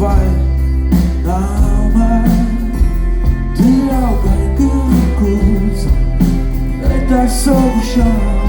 vai na alma de alguém que recusa deitar sobre o chão.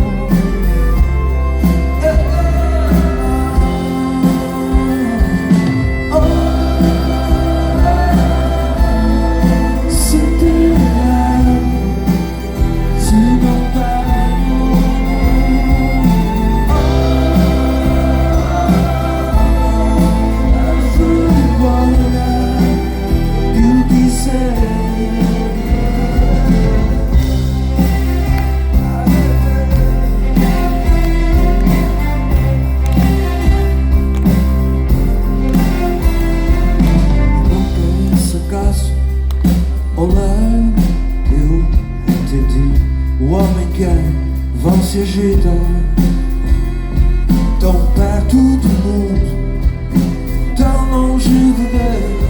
Olá, eu entendi. O homem quer, vão se agitar, tão perto do mundo, tão longe de Deus.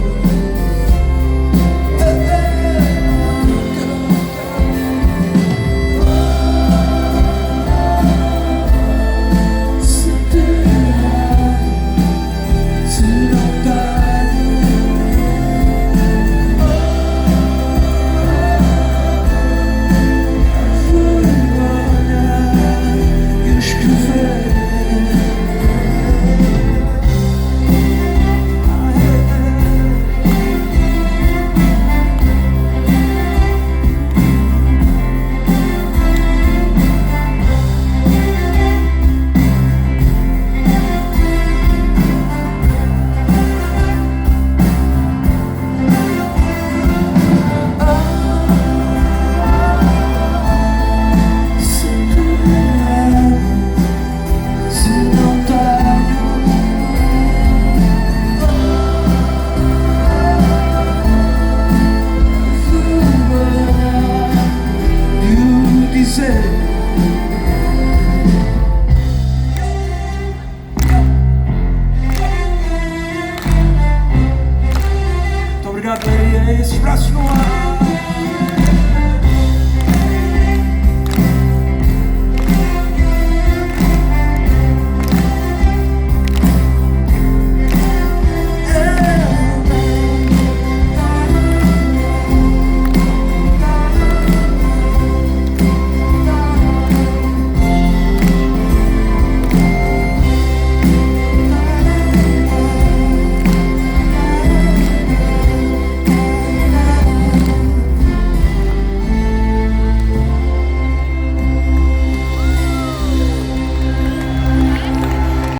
Muito obrigado, Maria. Esses braços no ar.